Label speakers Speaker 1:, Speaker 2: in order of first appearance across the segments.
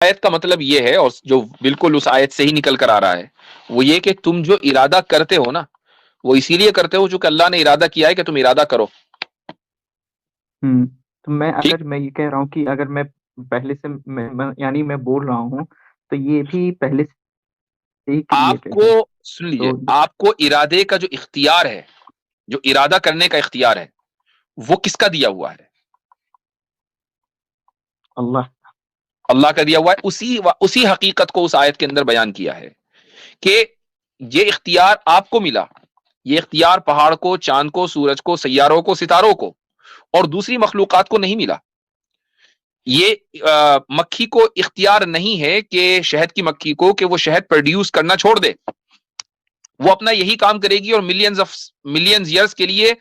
Speaker 1: آیت کا مطلب یہ ہے، اور جو بالکل اس آیت سے ہی نکل کر آ رہا ہے، وہ یہ کہ تم جو ارادہ کرتے ہو نا، وہ اسی لیے کرتے ہو چونکہ اللہ نے ارادہ کیا ہے کہ تم ارادہ کرو.
Speaker 2: تو میں
Speaker 1: ٹھیک.
Speaker 2: اگر میں یہ کہہ رہا ہوں کہ اگر میں پہلے سے یعنی میں بول رہا ہوں تو یہ بھی پہلے سے ہی
Speaker 1: آپ
Speaker 2: کریٹڈ
Speaker 1: کو
Speaker 2: ہے.
Speaker 1: سن لیجئے،
Speaker 2: تو
Speaker 1: آپ کو ارادے کا جو اختیار ہے، جو ارادہ کرنے کا اختیار ہے، وہ کس کا دیا ہوا ہے؟
Speaker 2: اللہ
Speaker 1: اللہ کا دیا ہوا ہے. اسی حقیقت کو اس آیت کے اندر بیان کیا ہے کہ یہ اختیار آپ کو ملا، یہ اختیار پہاڑ کو، چاند کو، سورج کو، سیاروں کو، ستاروں کو اور دوسری مخلوقات کو نہیں ملا. یہ مکھی کو اختیار نہیں ہے کہ شہد کی مکھی کو کہ وہ شہد پروڈیوس کرنا چھوڑ دے. وہ اپنا یہی کام کرے گی اور ملینز ایئرز کے لیے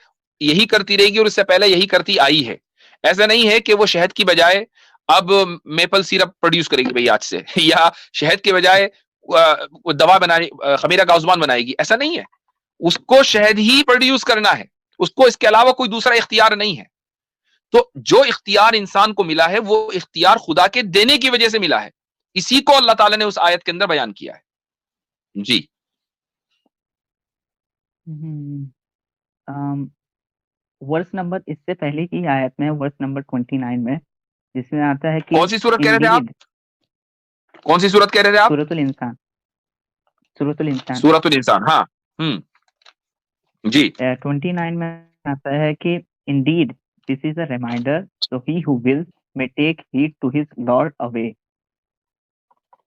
Speaker 1: یہی کرتی رہے گی، اور اس سے پہلے یہی کرتی آئی ہے. ایسا نہیں ہے کہ وہ شہد کی بجائے اب میپل سیرپ پروڈیوس کرے گی بھائی آج سے، یا شہد کے بجائے دوا بنانے، خمیرہ کا عثمان بنائے گی. ایسا نہیں ہے. اس کو شہد ہی پروڈیوس کرنا ہے، اس کو اس کے علاوہ کوئی دوسرا اختیار نہیں ہے. تو جو اختیار انسان کو ملا ہے وہ اختیار خدا کے دینے کی وجہ سے ملا ہے. اسی کو اللہ تعالیٰ نے اس آیت کے اندر بیان کیا ہے. جی
Speaker 3: ورس نمبر اس سے پہلے کی آیت میں، ورس نمبر 29 میں، جس میں آتا ہے کہ
Speaker 1: کون سی سورت کہہ رہے تھے
Speaker 3: indeed
Speaker 1: آپ؟ کون سی سورت کہہ رہے تھے آپ؟
Speaker 3: سورۃ الانسان. سورۃ الانسان
Speaker 1: سورت الانسان. ہاں جی
Speaker 3: 29 میں آتا ہے کہ indeed this is a reminder so he who wills may take heed to his Lord away.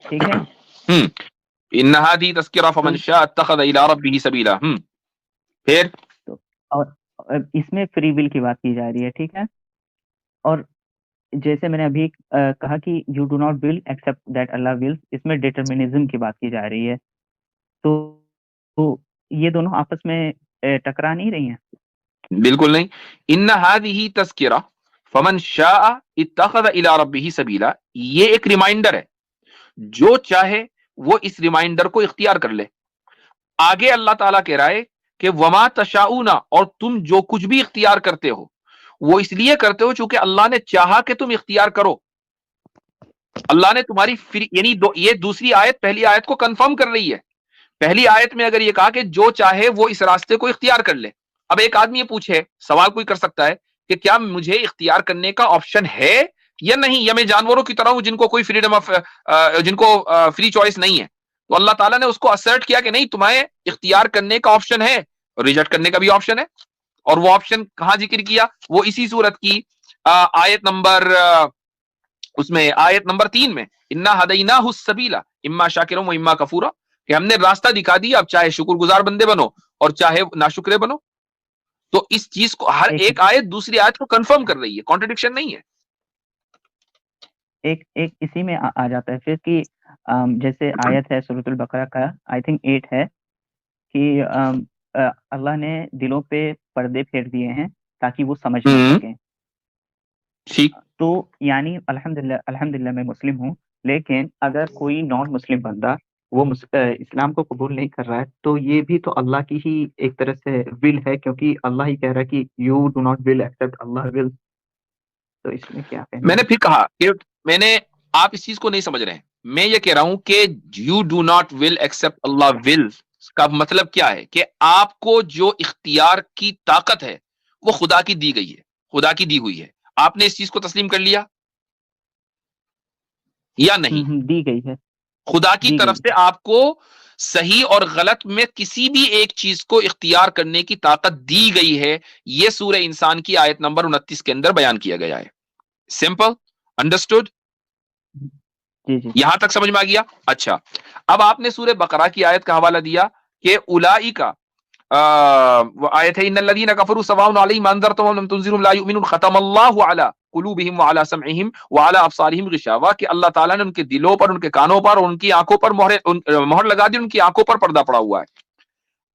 Speaker 3: ٹھیک ہے.
Speaker 1: ان هذه تذکرہ فمن شاء اتخذ الى ربه سبیلا. پھر
Speaker 3: اور اس میں فری ول کی بات کی جا رہی ہے. ٹھیک ہے. اور جیسے میں نے ابھی کہا کہ you do not will accept that Allah wills, اس میں ڈیٹرمنزم کی بات کی جا رہی ہے. تو یہ دونوں آپس میں ٹکرا نہیں رہی ہیں؟
Speaker 1: بالکل نہیں. ان هذه تذکرہ فمن شاء اتخذ الى ربه سبیلا، یہ ایک ریمائنڈر ہے. جو چاہے وہ اس ریمائنڈر کو اختیار کر لے. آگے اللہ تعالیٰ کہہ رہا ہے کہ وما تشاؤون، اور تم جو کچھ بھی اختیار کرتے ہو وہ اس لیے کرتے ہو چونکہ اللہ نے چاہا کہ تم اختیار کرو. اللہ نے تمہاری یعنی یہ دوسری آیت پہلی آیت کو کنفرم کر رہی ہے. پہلی آیت میں اگر یہ کہا کہ جو چاہے وہ اس راستے کو اختیار کر لے. اب ایک آدمی یہ پوچھے، سوال کوئی کر سکتا ہے کہ کیا مجھے اختیار کرنے کا آپشن ہے یا نہیں، یا میں جانوروں کی طرح ہوں جن کو کوئی فریڈم آف جن کو فری چوائس نہیں ہے. تو اللہ تعالیٰ نے اس کو اسرٹ کیا کہ نہیں، تمہیں اختیار کرنے کا آپشن ہے اور ریجیکٹ کرنے کا بھی آپشن ہے. اور وہ آپشن کہاں ذکر کیا؟ وہ اسی صورت کی آیت نمبر اس میں آیت نمبر 3 میں، انا ہدیناہ السبیل اما شاکرا و اما کفورا، کہ ہم نے راستہ دکھا دیا، اب چاہے شکر گزار بندے بنو اور چاہے ناشکرے بنو. تو اس چیز کو ہر ایک آیت دوسری آیت کو کنفرم کر رہی ہے، کانٹرڈکشن نہیں ہے.
Speaker 3: ایک اسی میں آ جاتا ہے پھر کہ جیسے آیت ہے سورۃ البقرہ کا آئی تھنک 8 ہے کہ اللہ نے دلوں پہ پردے پھیر دیے ہیں تاکہ وہ سمجھ نہ سکیں.
Speaker 1: ٹھیک.
Speaker 3: تو یعنی الحمدللہ میں مسلم ہوں، لیکن اگر کوئی نان مسلم بندہ وہ اسلام کو قبول نہیں کر رہا ہے تو یہ بھی تو اللہ کی ہی ایک طرح سے ول ہے، کیونکہ اللہ ہی کہہ رہا ہے کہ you do not will accept Allah will. تو اس میں کیا کہنا؟
Speaker 1: میں نے پھر کہا کہ آپ اس چیز کو نہیں سمجھ رہے ہیں. میں یہ کہہ رہا ہوں کہ you do not will accept Allah will کا مطلب کیا ہے کہ آپ کو جو اختیار کی طاقت ہے وہ خدا کی دی گئی ہے، خدا کی دی ہوئی ہے. آپ نے اس چیز کو تسلیم کر لیا یا نہیں؟
Speaker 3: دی گئی ہے.
Speaker 1: خدا کی طرف سے آپ کو صحیح اور غلط میں کسی بھی ایک چیز کو اختیار کرنے کی طاقت دی گئی ہے. یہ سورہ انسان کی آیت نمبر 29 کے اندر بیان کیا گیا ہے. Simple understood? یہاں تک سمجھ میں آ گیا؟ اچھا، اب آپ نے سورہ بقرہ کی آیت کا حوالہ دیا کہ اولئک آیت ہے ان الذین کفروا سواء علیہم انذرتهم ام لم تنذرهم لا یؤمنون ختم اللہ علی قلوبہم وعلی سمعہم وعلی ابصارہم غشاوہ، کہ اللہ تعالیٰ نے ان کے دلوں پر، ان کے کانوں پر اور ان کی آنکھوں پر مہر لگا دی، ان کی آنکھوں پر پردہ پڑا ہوا ہے.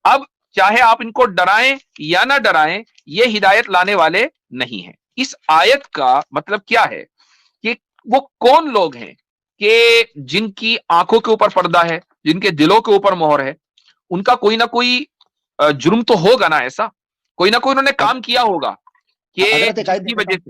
Speaker 1: اب چاہے آپ ان کو ڈرائیں یا نہ ڈرائیں، یہ ہدایت لانے والے نہیں ہیں. اس آیت کا مطلب کیا ہے کہ وہ کون لوگ ہیں کہ جن کی آنکھوں کے اوپر پردہ ہے، جن کے دلوں کے اوپر مہر ہے، ان کا کوئی نہ کوئی جرم تو ہوگا نا، ایسا کوئی نہ کوئی انہوں نے کام کیا ہوگا کہ جس کی وجہ سے